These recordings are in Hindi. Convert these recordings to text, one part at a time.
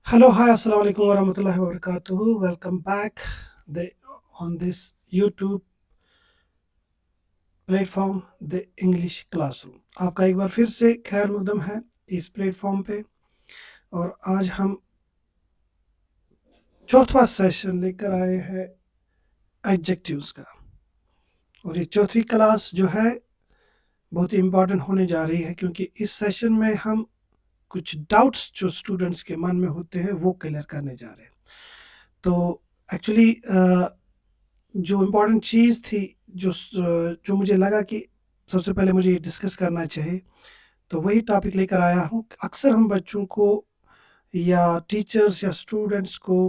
Hello, hi, assalamu alaikum warahmatullahi wabarakatuh. Welcome back the, on this YouTube platform the English classroom. आपका एक बार फिर से खैर मकदम है इस प्लेटफॉर्म पे। और आज हम चौथा सेशन लेकर आए हैं एडजेक्टिव्स का। और ये चौथी क्लास जो है बहुत ही इम्पोर्टेंट होने जा रही है, क्योंकि इस सेशन में हम कुछ डाउट्स जो स्टूडेंट्स के मन में होते हैं वो क्लियर करने जा रहे हैं। तो एक्चुअली जो इम्पोर्टेंट चीज़ थी, जो मुझे लगा कि सबसे पहले मुझे ये डिस्कस करना चाहिए, तो वही टॉपिक लेकर आया हूँ। अक्सर हम बच्चों को या टीचर्स या स्टूडेंट्स को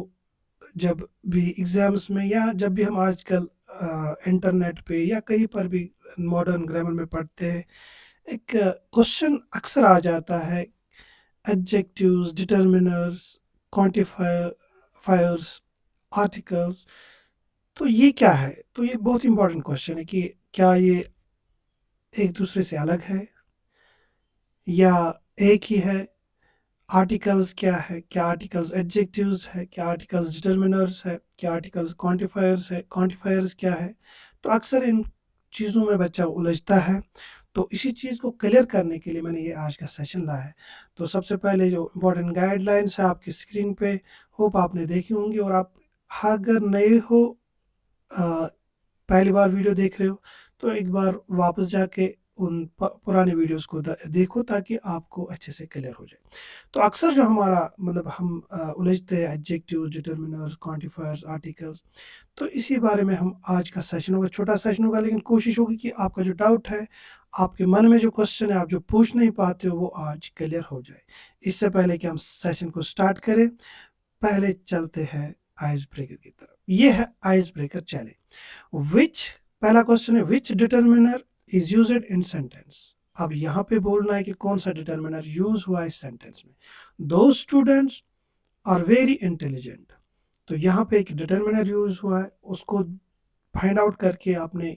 जब भी एग्ज़ाम्स में या जब भी हम आजकल इंटरनेट पे या कहीं पर भी मॉडर्न ग्रामर में पढ़ते हैं, एक क्वेश्चन अक्सर आ जाता है, एडजेक्टिव्स, डिटर्मिनर्स, क्वांटिफायर्स, आर्टिकल्स। तो ये क्या है? तो ये बहुत इंपॉर्टेंट क्वेश्चन है कि क्या ये एक दूसरे से अलग है या एक ही है? आर्टिकल्स क्या है? क्या आर्टिकल्स एडजेक्टिव्स है? क्या आर्टिकल्स डिटर्मिनर्स है? क्या आर्टिकल्स क्वांटिफायर्स है? क्वांटिफायर्स क्या है? तो अक्सर इन चीज़ों में बच्चा उलझता है। तो इसी चीज़ को क्लियर करने के लिए मैंने ये आज का सेशन लाया है। तो सबसे पहले जो इम्पोर्टेंट गाइडलाइंस है आपकी स्क्रीन पे, होप आपने देखी होंगी। और आप अगर नए हो, पहली बार वीडियो देख रहे हो, तो एक बार वापस जाके उन पुराने वीडियोस को देखो, ताकि आपको अच्छे से क्लियर हो जाए। तो अक्सर जो हमारा मतलब हम उलझते हैं एडजेक्टिव्स, डिटर्मिनर्स, क्वांटिफायर्स, आर्टिकल्स। तो इसी बारे में हम आज का सेशन होगा, छोटा सेशन होगा, लेकिन कोशिश होगी कि आपका जो डाउट है, आपके मन में जो क्वेश्चन है, आप जो पूछ नहीं पाते हो, वो आज क्लियर हो जाए। इससे पहले कि हम सेशन को स्टार्ट करें, पहले चलते हैं आइस ब्रेकर की तरफ। ये है आइस ब्रेकर चैलेंज। विच, पहला क्वेश्चन है, which determiner is used in sentence. अब यहाँ पे बोलना है कि कौन सा डिटर्मिनर यूज हुआ इस सेंटेंस में। दो स्टूडेंट्स आर वेरी इंटेलिजेंट। तो यहाँ पे एक डिटर्मिनर यूज हुआ है, उसको फाइंड आउट करके आपने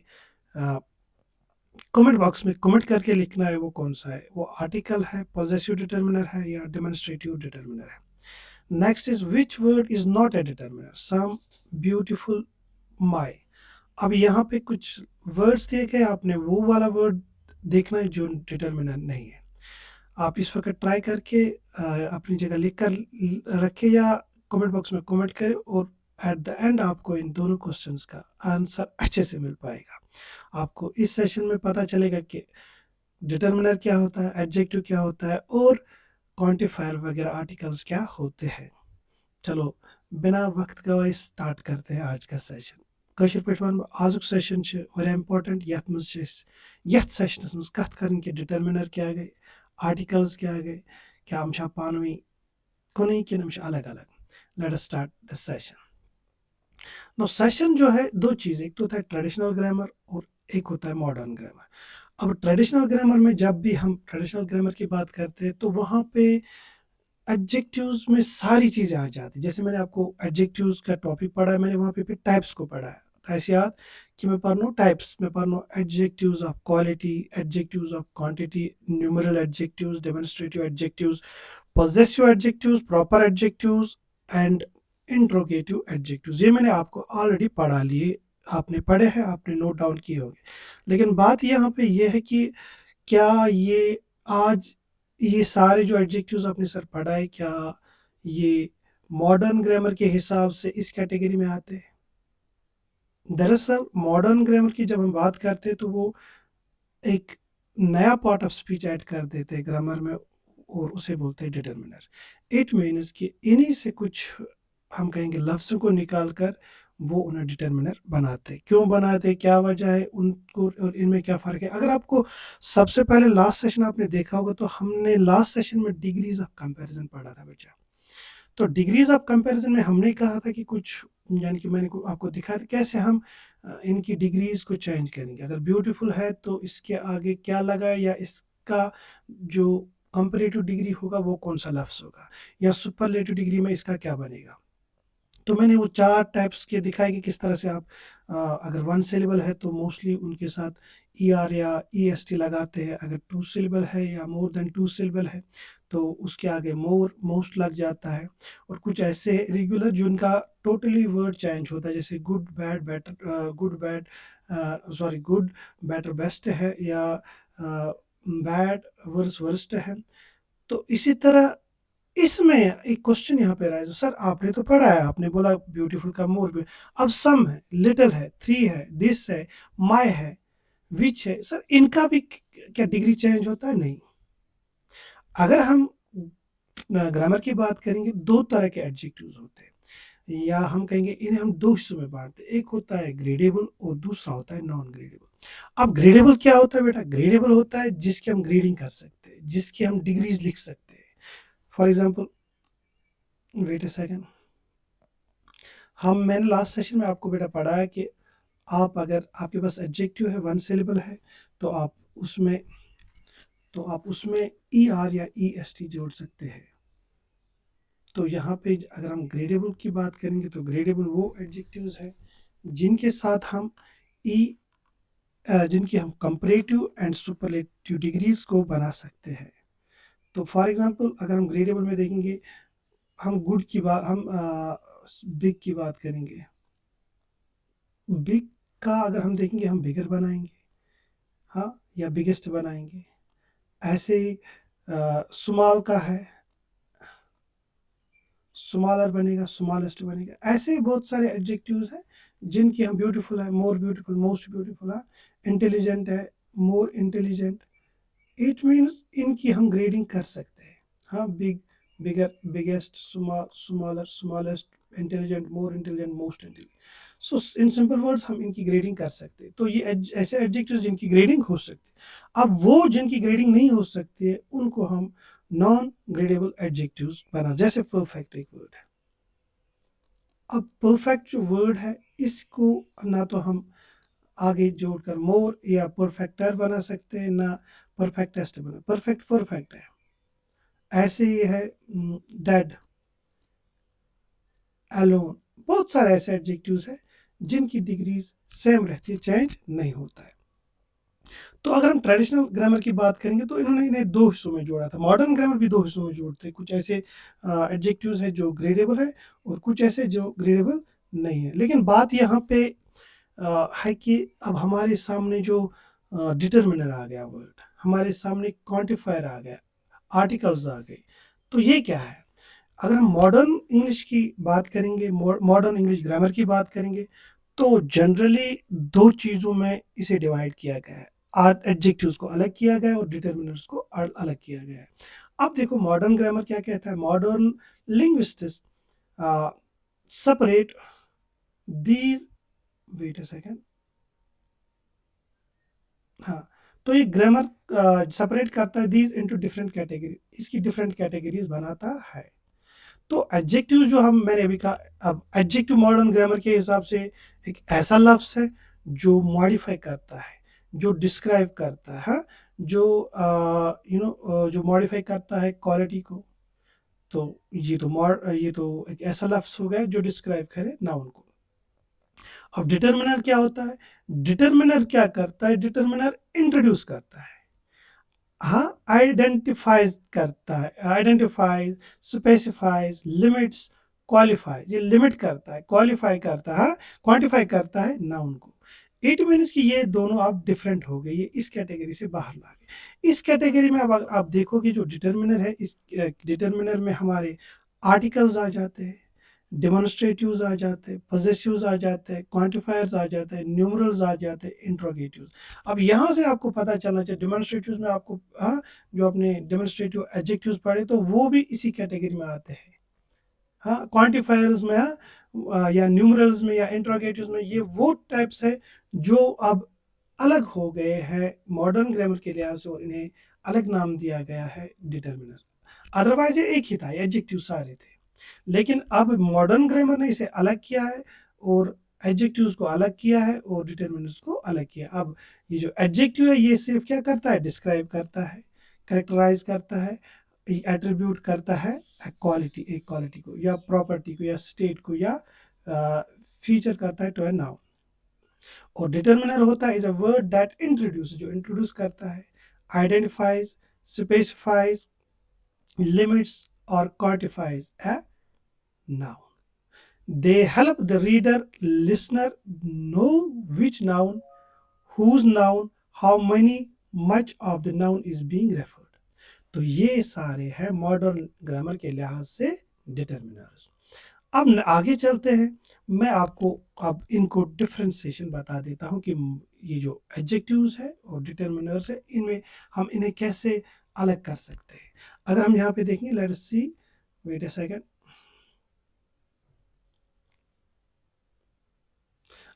कमेंट बॉक्स में कमेंट करके लिखना है वो कौन सा है। वो आर्टिकल है, पॉजेसिव डिटर्मिनर है या डेमोन्स्ट्रेटिव डिटर्मिनर है। Next is which word is not a determiner, some beautiful my. अब यहाँ पे कुछ वर्ड्स दिए गए, आपने वो वाला वर्ड देखना है जो डिटर्मिनर नहीं है। आप इस वक्त ट्राई करके अपनी जगह लिख कर रखें या कमेंट बॉक्स में कमेंट करें, और एट द एंड आपको इन दोनों क्वेश्चंस का आंसर अच्छे से मिल पाएगा। आपको इस सेशन में पता चलेगा कि डिटर्मिनर क्या होता है, एडजेक्टिव क्या होता है, और क्वांटिफायर वगैरह आर्टिकल्स क्या होते हैं। चलो बिना वक्त गवाए स्टार्ट करते हैं आज का सेशन। कशर पे वन आजुक सेशन इम्पोर्टेंट, यथ सेशनस मज कत कर कि डिटर्मिनर क्या गए, आर्टिकल्स क्या गए, क्या हम पानवी कुन कि अलग अलग। Let us start this session. No session जो है दो चीज़, एक तो होता है ट्रेडिशनल ग्रामर और एक होता है मॉडर्न ग्रामर। अब ट्रेडिशनल ग्रामर में जब भी हम ट्रेडिशनल ग्रामर की बात करते हैं, तो वहाँ पे एडजेक्टिव्स में सारी चीज़ें आ जाती हैं। जैसे मैंने आपको एडजेक्टिव्स का टॉपिक पढ़ा है, मैंने वहाँ पे टाइप्स को पढ़ा है। तो ऐसे याद कि मैं पढ़ टाइप्स में पढ़ adjectives of quality, adjectives of quantity, numeral adjectives, demonstrative adjectives, possessive adjectives, proper adjectives and interrogative adjectives. ये मैंने आपको ऑलरेडी पढ़ा लिए, आपने पढ़े हैं, आपने नोट डाउन किए होंगे। लेकिन बात यहाँ पे ये है कि क्या ये आज ये सारे जो एडजेक्टिव्स आपने सर पढ़ा है, क्या ये मॉडर्न ग्रामर के हिसाब से इस कैटेगरी में आते हैं? दरअसल मॉडर्न ग्रामर की जब हम बात करते हैं, तो वो एक नया पार्ट ऑफ स्पीच ऐड कर देते हैं ग्रामर में, और उसे बोलते हैं डिटर्मिनर। इट मीन्स कि इन्हीं से कुछ हम कहेंगे लफ्ज़ों को निकाल कर वो उन्हें डिटर्मिनर बनाते। क्यों बनाते, क्या वजह है उनको, और इनमें क्या फ़र्क है? अगर आपको सबसे पहले लास्ट सेशन आपने देखा होगा, तो हमने लास्ट सेशन में डिग्रीज ऑफ कंपैरिजन पढ़ा था बच्चा। तो डिग्रीज ऑफ कंपैरिजन में हमने कहा था कि कुछ, यानी कि मैंने आपको दिखाया था कैसे हम इनकी डिग्रीज को चेंज करेंगे। अगर ब्यूटीफुल है तो इसके आगे क्या लगाए, या इसका जो कंपैरेटिव डिग्री होगा वो कौन सा लफ्ज़ होगा, या सुपरलेटिव डिग्री में इसका क्या बनेगा। तो मैंने वो 4 टाइप्स के दिखाए कि किस तरह से आप अगर 1 सिलेबल है तो मोस्टली उनके साथ ईआर या ईएसटी लगाते हैं। अगर 2 सिलेबल है या मोर देन 2 सिलेबल है तो उसके आगे मोस्ट लग जाता है। और कुछ ऐसे रेगुलर जिनका टोटली वर्ड चेंज होता है, जैसे good, bad, better, good, better, best है, या बैड, वर्स, वर्स्ट है। तो इसी तरह इसमें एक क्वेश्चन यहाँ पे राइज, सर आपने तो पढ़ा है, आपने बोला ब्यूटीफुल का मोर भी, अब सम है, लिटिल है, थ्री है, दिस है, माय है, विच है, सर इनका भी क्या डिग्री चेंज होता है? नहीं। अगर हम ग्रामर की बात करेंगे, दो तरह के एडजेक्टिव्स होते हैं, या हम कहेंगे इन्हें हम दो हिस्सों में बांटते हैं। एक होता है ग्रेडेबल और दूसरा होता है नॉन ग्रेडेबल। अब ग्रेडेबल क्या होता है बेटा? ग्रेडेबल होता है जिसकी हम ग्रेडिंग कर सकते हैं, जिसकी हम डिग्रीज लिख सकते हैं। For example, wait a second, मैंने लास्ट सेशन में आपको बेटा पढ़ा है कि आप अगर आपके पास एडजेक्टिव है, 1 सिलेबल है, तो आप उसमें ई आर या ई एस टी जोड़ सकते हैं। तो यहाँ पे अगर हम ग्रेडेबल की बात करेंगे तो ग्रेडेबल वो एडजेक्टिव्स हैं जिनके साथ हम जिनकी हम कंपैरेटिव एंड सुपरलेटिव डिग्रीज को बना सकते हैं। तो फॉर एग्जांपल अगर हम ग्रेडेबल में देखेंगे, हम बिग की बात करेंगे। बिग का अगर हम देखेंगे, हम बिगर बनाएंगे, हाँ, या बिगेस्ट बनाएंगे। ऐसे ही स्मॉल का है, स्मॉलर बनेगा, स्मॉलेस्ट बनेगा। ऐसे बहुत सारे एडजेक्टिव्स हैं जिनकी हम ब्यूटीफुल है, मोर ब्यूटीफुल, मोस्ट ब्यूटीफुल है, इंटेलिजेंट है, मोर इंटेलिजेंट, इट मीन्स इनकी हम ग्रेडिंग कर सकते हैं। हाँ, big, bigger, biggest, small, smaller, smallest, intelligent, more intelligent, most intelligent. So in simple words हम इनकी ग्रेडिंग कर सकते हैं। तो ये ऐसे एडजेक्टिव्स जिनकी ग्रेडिंग हो सकती है। अब वो जिनकी ग्रेडिंग नहीं हो सकती है उनको हम नॉन ग्रेडेबल एडजेक्टिव्स बना, जैसे परफेक्ट एक वर्ड है। अब परफेक्ट जो वर्ड है इसको ना तो हम आगे जोड़कर मोर या परफेक्टर बना सकते हैं, ना परफेक्टेस्ट बना। परफेक्ट परफेक्ट है। ऐसे ही है डेड, अलोन, बहुत सारे ऐसे एडजेक्टिव्स हैं जिनकी डिग्रीज सेम रहती है, चेंज नहीं होता है। तो अगर हम ट्रेडिशनल ग्रामर की बात करेंगे तो इन्होंने इन्हें दो हिस्सों में जोड़ा था। मॉडर्न ग्रामर भी दो हिस्सों में जोड़ते हैं। कुछ ऐसे एडजेक्टिव्स हैं जो ग्रेडेबल है और कुछ ऐसे जो ग्रेडेबल नहीं है। लेकिन बात यहाँ पे है कि अब हमारे सामने जो डिटर्मिनर आ गया वर्ड, हमारे सामने क्वांटिफायर आ गया, आर्टिकल्स आ गए, तो ये क्या है? अगर हम मॉडर्न इंग्लिश की बात करेंगे, मॉडर्न इंग्लिश ग्रामर की बात करेंगे, तो जनरली दो चीज़ों में इसे डिवाइड किया गया है। एडजेक्टिव्स को अलग किया गया है और डिटर्मिनर्स को अलग किया गया है। अब देखो मॉडर्न ग्रामर क्या कहता है। Modern linguistics separate these, wait a second, हाँ, तो ये ग्रामर सेपरेट करता है दीज इनटू डिफरेंट कैटेगरी, इसकी डिफरेंट कैटेगरीज बनाता है। तो एडजेक्टिव जो मैंने अभी कहा, अब एडजेक्टिव मॉडर्न ग्रामर के हिसाब से एक ऐसा लफ्ज है जो मॉडिफाई करता है, जो डिस्क्राइब करता है, जो जो मॉडिफाई करता है क्वालिटी को। तो ये तो एक ऐसा लफ्ज हो गया जो डिस्क्राइब करे नाउन को। अब डिटर्मिनर क्या होता है? डिटर्मिनर क्या करता है? डिटर्मिनर इंट्रोड्यूस करता है, हाँ, आइडेंटिफाइज करता है, आइडेंटिफाइज, स्पेसिफाइज, लिमिट्स, क्वालिफाइज। ये लिमिट करता है, क्वालिफाई करता है, क्वांटिफाई करता है नाउन को। इट मीन्स कि ये दोनों आप डिफरेंट हो गए, ये इस कैटेगरी से बाहर ला गए। इस कैटेगरी में अब अगर आप देखोगे जो डिटर्मिनर है, इस डिटर्मिनर में हमारे आर्टिकल्स आ जाते हैं, डेमोन्स्ट्रेटिव्स आ जाते हैं, पॉजेसिव्स आ जाते हैं, क्वांटिफायर्स आ जाते हैं, न्यूमरल्स आ जाते हैं, इंट्रोगेटिव्स। अब यहाँ से आपको पता चलना चाहिए डेमोन्स्ट्रेटिव्स में आपको, हाँ, जो अपने डेमोन्स्ट्रेटिव एडजेक्टिव्स पढ़े तो वो भी इसी कैटेगरी में आते हैं। हाँ, क्वांटिफायर्स में, हाँ, या न्यूमरल्स में या इंट्रोगेटिव्स में, ये वो टाइप्स है जो अब अलग हो गए हैं मॉडर्न ग्रामर के लिहाज से, और इन्हें अलग नाम दिया गया है डिटर्मिनर। अदरवाइज ये एक ही था, एडजेक्टिव सारे थे। लेकिन अब मॉडर्न ग्रामर ने इसे अलग किया है और एडजेक्टिव्स को अलग किया है और डिटर्मिनर्स को अलग किया। अब ये जो एडजेक्टिव है ये सिर्फ क्या करता है? डिस्क्राइब करता है, करेक्टराइज करता है, एट्रीब्यूट करता है एक क्वालिटी को या प्रॉपर्टी को या स्टेट को या फीचर करता है टू ए नाउन। और डिटर्मिनर होता है is a word that introduce, जो इंट्रोड्यूस करता है, आइडेंटिफाइज, स्पेसिफाइज, लिमिट्स और quantifies a noun. They help the reader, listener know which noun, whose noun, how many, much of the noun is being referred. तो ये सारे हैं मॉडर्न ग्रामर के लिहाज से डिटर्मिनर्स। अब आगे चलते हैं, मैं आपको अब इनको डिफ्रेंसिएशन बता देता हूँ कि ये जो एडजेक्टिव्स है और डिटर्मिनर्स है, इनमें हम इन्हें कैसे अलग कर सकते हैं। अगर हम यहाँ पे देखेंगे, let us see, wait a second.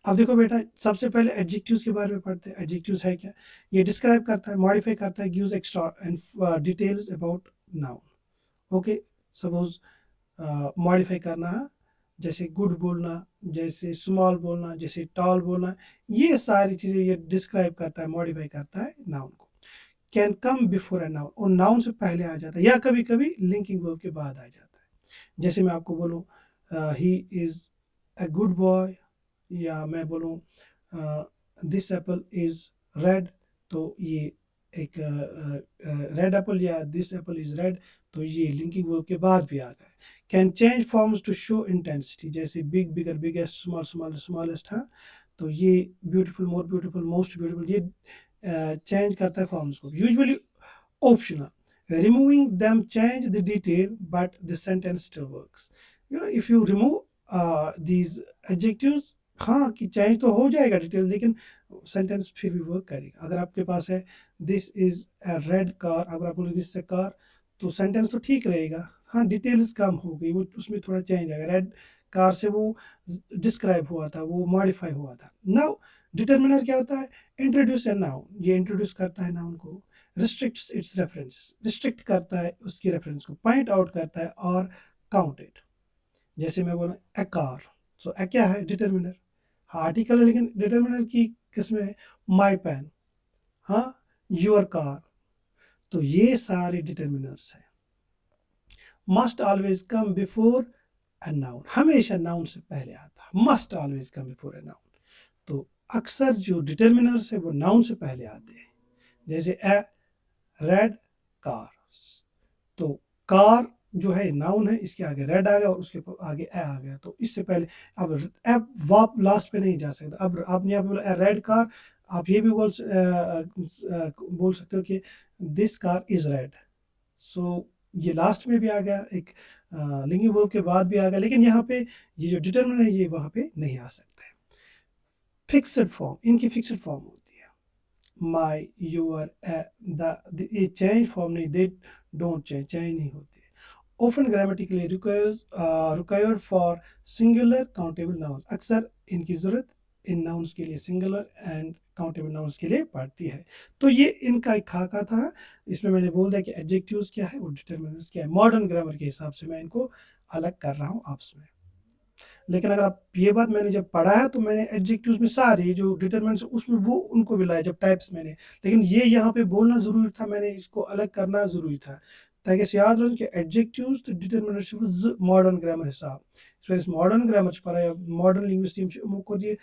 अब देखो बेटा, सबसे पहले एडजेक्टिव्स के बारे में पढ़ते हैं। एडजेक्टिव्स है क्या? ये डिस्क्राइब करता है, मॉडिफाई करता है, gives extra and details about noun. Okay, suppose modify करना है, जैसे गुड बोलना, जैसे स्मॉल बोलना, जैसे टॉल बोलना, ये सारी चीज़ें ये डिस्क्राइब करता है, मॉडिफाई करता है नाउन को। Can come before A noun, और नाउन से पहले आ जाता है या कभी कभी लिंकिंग वर्ब के बाद आ जाता है। जैसे मैं आपको बोलूँ he is a good boy, या मैं बोलूँ दिस एप्पल इज़ रेड, तो ये एक रेड एप्पल या दिस एप्पल इज़ रेड, तो ये लिंकिंग वर्ब के बाद भी आ गया है। Can change forms to show intensity, जैसे big, bigger, biggest, small, smallest, smallest, हाँ, तो ये beautiful, more beautiful, most beautiful, ये चेंज करता है फॉर्म्स को। Usually optional, removing them change the detail but the sentence still works. You know, if you remove these adjectives, हाँ कि चेंज तो हो जाएगा डिटेल, लेकिन सेंटेंस फिर भी वर्क करेगा। अगर आपके पास है this is a red car, अगर आप बोले दिस इज अ कार, तो सेंटेंस तो ठीक रहेगा, हाँ डिटेल्स कम हो गई, वो उसमें थोड़ा चेंज आएगा। रेड कार से वो डिस्क्राइब हुआ था, वो मॉडिफाई हुआ था। नाउ डिटर्मिनर क्या होता है? इंट्रोड्यूस ए नाउन, ये इंट्रोड्यूस करता है नाउन को, रिस्ट्रिक्ट्स इट्स रेफरेंस, रिस्ट्रिक्ट करता है उसकी रेफरेंस को, पॉइंट आउट करता है और काउंट इट। जैसे मैं बोला ए कार, सो ए क्या है? डिटर्मिनर, हाँ आर्टिकल है, लेकिन डिटर्मिनर की किस्में है, माई पेन, हाँ योर कार, तो ये सारे डिटर्मिनर्स हैं। Must always come before a noun, हमेशा नाउन से पहले आता है, must always come before a noun. तो अक्सर जो डिटर्मिनर्स है वो नाउन से पहले आते हैं। जैसे ए रेड कार, तो कार जो है नाउन है, इसके आगे रेड आ गया और उसके आगे ए आ गया, तो इससे पहले अब अब वाप लास्ट पे नहीं जा सकता। अब आपने यहाँ पे बोला रेड कार, आप ये भी बोल सकते हो कि दिस कार इज रेड, सो ये लास्ट में भी आ गया, एक लिंगिंग वर्ब के बाद भी आ गया, लेकिन यहाँ पे ये जो डिटरमिनर है ये वहाँ पे नहीं आ सकता है। फिक्स्ड फॉर्म, इनकी फिक्स्ड फॉर्म होती है, माई, योर, ये चेंज फॉर्म नहीं, दे डोंट चेंज नहीं होती है। often grammatically required for singular countable nouns, अक्सर इनकी ज़रूरत इन nouns के लिए singular and countable nouns के लिए पड़ती है। तो ये इनका एक खाका था, इसमें मैंने बोल दिया कि adjectives क्या है और determinants क्या है। मॉडर्न ग्रामर के हिसाब से मैं इनको अलग कर रहा हूँ आपस में। लेकिन अगर आप ये बात मैंने जब पढ़ा है, तो मैंने एडजेक्टिव्स में सारे जो डिटरमिनेंट्स उसमें वो उनको भी लाए जब टाइप्स मैंने, लेकिन ये यहाँ पे बोलना ज़रूरी था, मैंने इसको अलग करना ज़रूरी था ताकि याद रहो कि एडजेक्टिव्स तो डिटरमिनेंट्स मॉडर्न ग्रामर हिसाब मॉडर्न ग्रामर पर मॉडर्न लिंग्विस्टिक्स को ये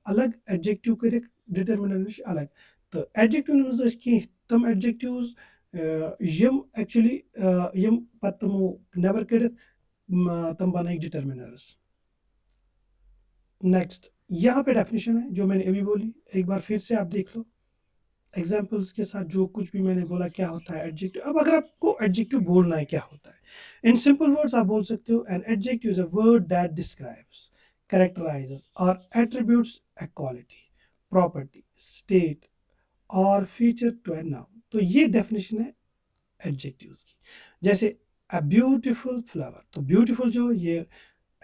अलग एडजेक्टिव कर डिटरमिनेंट अलग, तो एडजेक्टिव की तम एडजेक्टिव्स यम एक्चुअली यम पत तमो नेबर कड़ित तम बनाई डिटरमिनर्स। नेक्स्ट यहाँ पे डेफिनेशन है जो मैंने अभी बोली, एक बार फिर से आप देख लो एग्जाम्पल्स के साथ, जो कुछ भी मैंने बोला क्या होता है एडजेक्टिव। अब अगर आपको एडजेक्टिव बोलना है क्या होता है, इन सिंपल वर्ड्स आप बोल सकते हो an adjective is a word that describes, कैरेक्टराइजेस और एट्रीब्यूट्स ए क्वालिटी, प्रॉपर्टी, स्टेट और फीचर टू ए नाउन। तो ये डेफिनेशन है एडजेक्टिव्स की। जैसे अ ब्यूटीफुल फ्लावर, तो ब्यूटीफुल जो ये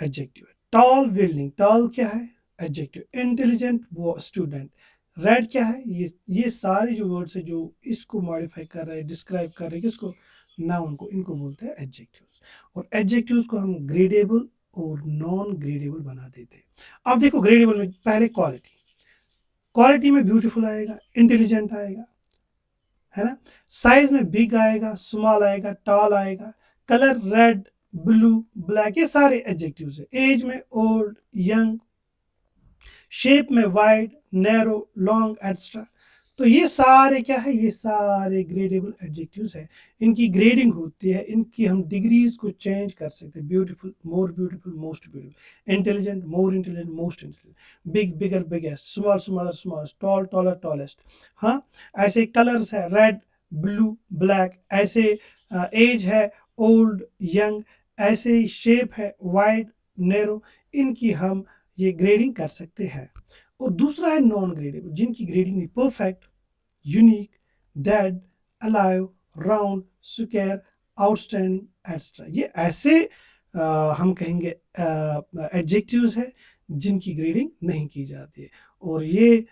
एडजेक्टिव है। टॉल बिल्डिंग, टॉल क्या है? एडजेक्टिव। इंटेलिजेंट वो स्टूडेंट, रेड क्या है? ये सारे जो वर्ड्स है जो इसको मॉडिफाई कर रहे हैं, डिस्क्राइब कर रहे हैं किसको? नाउन को, इनको बोलते हैं एडजेक्टिव्स। और एडजेक्टिव्स को हम ग्रेडेबल और नॉन ग्रेडेबल बना देते हैं। अब देखो ग्रेडेबल में पहले क्वालिटी, क्वालिटी में ब्यूटीफुल आएगा, इंटेलिजेंट आएगा, है ना। साइज में बिग आएगा, स्मॉल आएगा, टॉल आएगा। कलर रेड, ब्लू, ब्लैक, ये सारे एडजेक्टिव्स है। एज में ओल्ड, यंग, शेप में वाइड, नैरो, लॉन्ग, एक्स्ट्रा। तो ये सारे क्या है, ये सारे ग्रेडेबल एडजेक्टिव्स है। इनकी ग्रेडिंग होती है, इनकी हम डिग्रीज को चेंज कर सकते हैं। Beautiful, more beautiful, most beautiful. Intelligent, more intelligent, most intelligent. Big, bigger, biggest. Small, smaller, smallest. Tall, taller, tallest. हाँ, ऐसे कलर्स है रेड, ब्लू, ब्लैक। ऐसे एज है ओल्ड, यंग। ऐसे शेप है वाइड, नैरो। इनकी हम ये ग्रेडिंग कर सकते हैं। और दूसरा है नॉन ग्रेडेबल, जिनकी ग्रेडिंग नहीं। Perfect, unique, dead, alive, round, square, outstanding, extra. ये ऐसे हम कहेंगे एडजेक्टिव्स है जिनकी ग्रेडिंग नहीं की जाती है। और ये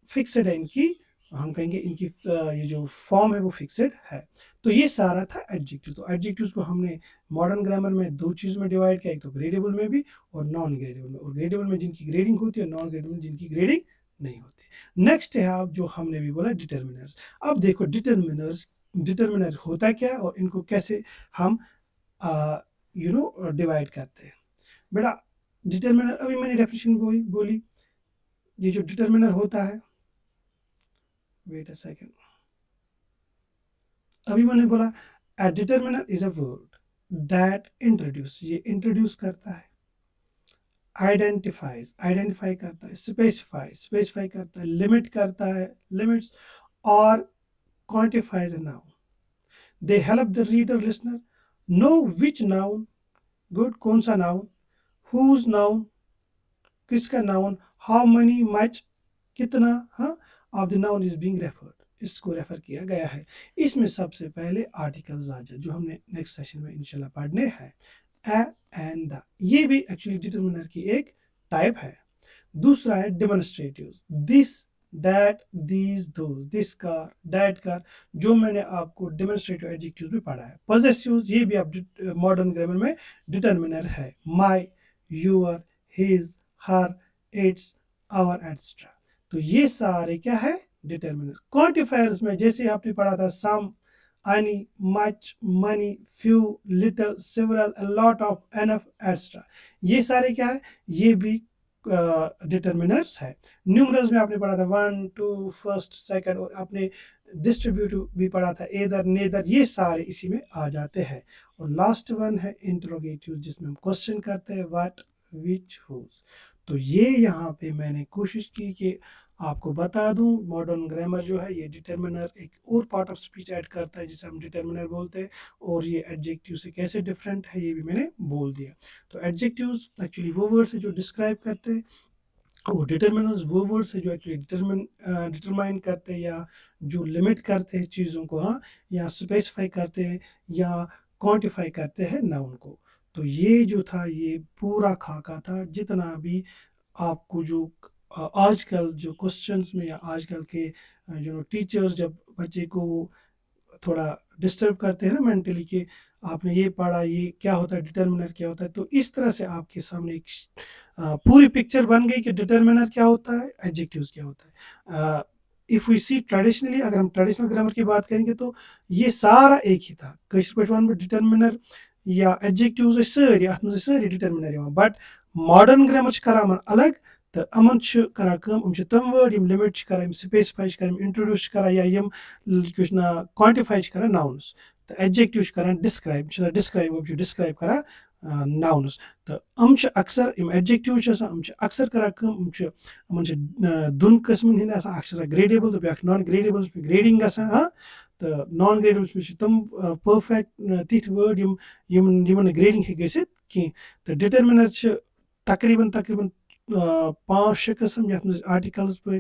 फिक्सड है, इनकी हम कहेंगे इनकी ये जो फॉर्म है वो फिक्सड है। तो ये सारा था एडजेक्टिव। तो एडजेक्टिव्स को हमने मॉडर्न ग्रामर में दो चीज़ में डिवाइड किया, एक तो ग्रेडेबल में भी और नॉन ग्रेडेबल में। और ग्रेडेबल में जिनकी ग्रेडिंग होती है, नॉन ग्रेडेबल में जिनकी ग्रेडिंग नहीं होती। नेक्स्ट है आप जो हमने भी बोला डिटर्मिनर्स। अब देखो डिटर्मिनर्स, डिटर्मिनर होता क्या है और इनको कैसे हम डिवाइड करते हैं। बेटा डिटर्मिनर, अभी मैंने डेफिनेशन बोली। ये जो डिटर्मिनर होता है, वेट अ सेकेंड, अभी मैंने बोला a determiner is a word that introduce, ये इंट्रोड्यूस करता है। आइडेंटिफाइज, आइडेंटिफाई करता है। स्पेसिफाई, स्पेसिफाई करता है। लिमिट करता है, लिमिट्स। और quantifies a noun. They help the reader listener know which noun, good, कौन सा नाउन, हुज नाउन, किसका नाउन, हाउ मनी, मच, कितना, हाँ, of the noun is being referred, इसको रेफर किया गया है। इसमें सबसे पहले आर्टिकल्स आ जाए जो हमने नेक्स्ट सेशन में इंशाल्लाह पढ़ने हैं। ए एंड द, ये भी एक्चुअली डिटर्मिनर की एक टाइप है। दूसरा है demonstratives, this, that, these, those, this car, that car, जो मैंने आपको डेमोन्स्ट्रेटिव एडजेक्टिव्स में पढ़ा है। पॉजेसिव्स, ये भी आप मॉडर्न ग्रामर में डिटर्मिनर है। My, your, his, her, its, our, etcetera. तो ये सारे क्या है, डिटर्मिनर। क्वांटिफायर्स में जैसे आपने पढ़ा था सम, any, much, money, few, little, several, a lot of, enough, etc. ये सारे क्या है, ये भी डिटर्मिनर्स है। न्यूमरल्स में आपने पढ़ा था वन, टू, फर्स्ट, सेकंड, और आपने डिस्ट्रीब्यूटिव भी पढ़ा था एदर, नेदर, ये सारे इसी में आ जाते हैं। और लास्ट वन है इंट्रोगेटिव, जिसमें हम क्वेश्चन करते हैं व्हाट, विच, हुज। तो ये यहाँ पे मैंने कोशिश की कि आपको बता दूं मॉडर्न ग्रामर जो है ये डिटर्मिनर एक और पार्ट ऑफ स्पीच ऐड करता है जिसे हम डिटर्मिनर बोलते हैं। और ये एडजेक्टिव से कैसे डिफरेंट है ये भी मैंने बोल दिया। तो एडजेक्टिव्स एक्चुअली वो वर्ड्स है जो डिस्क्राइब करते हैं, और डिटर्मिनर्स वो वर्ड्स है जो एक्चुअली डिटरमाइन करते हैं या जो लिमिट करते हैं चीज़ों को, हाँ, या स्पेसिफाई करते हैं या क्वांटिफाई करते हैं नाउन को। तो ये जो था ये पूरा खाका था, जितना भी आपको जो आजकल जो क्वेश्चंस में या आजकल के जो टीचर्स जब बच्चे को थोड़ा डिस्टर्ब करते हैं ना मेंटली कि आपने ये पढ़ा, ये क्या होता है, डिटर्मिनर क्या होता है, तो इस तरह से आपके सामने एक पूरी पिक्चर बन गई कि डिटर्मिनर क्या होता है, एडजेक्टिव्स क्या होता है। इफ़ वी सी ट्रेडिशनली, अगर हम ट्रेडिशनल ग्रामर की बात करेंगे तो ये सारा एक ही था। कश्मीर पे वन में डिटर्मिनर या एडजेक्टिव्स सारी अत मज सारी डिटर्मिनर, बट मॉडर्न ग्रामर करान अलग। तो अमन करान तम वर्ड यम लिमिट करान, स्पेसिफाई करान, इंट्रोड्यूस करान, या यम क्वांटिफाई करान नाउन्स। तो एडजेक्टिव करान डिस्क्राइब, डिस्क्राइब करान नाउन्स। तो अक्सर एडजेक्टिव अक्सर करान दोन किस्मन हंद, ग्रेडेबल तो ब्याक नॉन ग्रेडेबल ग्रेडिंग हाँ। तो नॉन ग्रेडेबल तम परफेक्ट तिथ वर्ड यमन ग्रेडिंग हे गसित कहीं। तो डिटर्मिनर तकरीबन तकरीबन 5-6 किस्म, यथ मज आर्टिकल्स पे,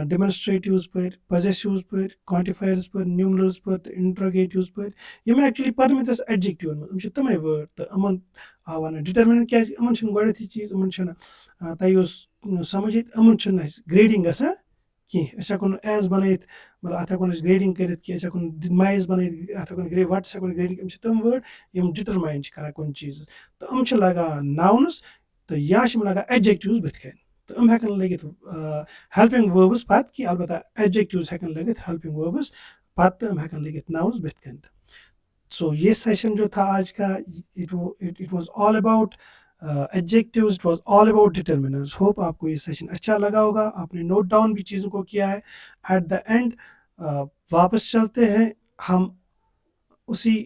डेमोन्स्ट्रेटिव्स पे, पॉजेसिव्स पे, क्वांटिफायर्स पे, न्यूमरल्स पे, तो इंट्रोगेटिव्स पे, यम एक्चुअली परमित एडजेक्टिव मज तमें वर्ड। तो अमन आव न डिटर्मिनर क्या अमन गोथी चीज, अमन तय समझ अमन ग्रेडिंग गसान कहीं। हेको एज बन, मतलब अत हेको ग्रेडिंग कर, हेको माइज बन, अत हेको वट हेको ग्रेडिंग, तम वर्ड यम डिटरमाइन कर कुन चीज। तो लगा नाउन्स तो या लगा एडजेक्टिव्स बथ कन। तो हेकन लगित हेल्पिंग वर्ब्स पत कि अलबत्ता एडजेक्टिव्स हेकन लगित हेल्पिंग वर्ब्स पत हेकन लगित नाउन्स बिथ कन। सो ये सेशन जो था आज का, it was all about adjectives, it was all about determiners. Hope आपको ये सेशन अच्छा लगा होगा, आपने नोट डाउन भी चीज़ों को किया है। एट द एंड वापस चलते हैं हम उसी,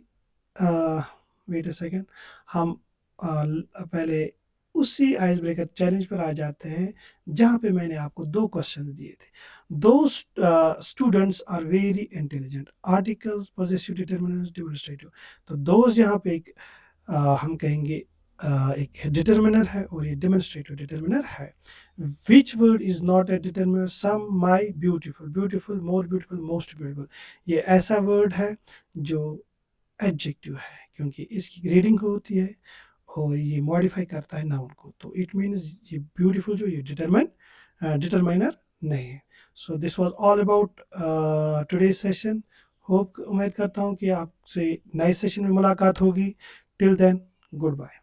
वेट अ सेकेंड, हम पहले उसी आइस ब्रेकर चैलेंज पर आ जाते हैं जहाँ पे मैंने आपको 2 क्वेश्चन दिए थे। Those students are very intelligent, articles, possessive determiners, demonstrative. तो दोज यहाँ पे एक हम कहेंगे एक डिटरमिनर है और ये डेमोंस्ट्रेटिव डिटरमिनर है। Which word is not a determiner? Some, my, beautiful, beautiful, more beautiful, most beautiful. ये ऐसा वर्ड है जो एडजेक्टिव है क्योंकि इसकी ग्रेडिंग होती है और ये मॉडिफाई करता है नाउन को। तो इट मीन्स ये ब्यूटीफुल जो ये डिटरमाइनर नहीं है। So this was all about today session. Hope, उम्मीद करता हूँ कि आपसे नए सेशन में मुलाकात होगी। Till then, good bye.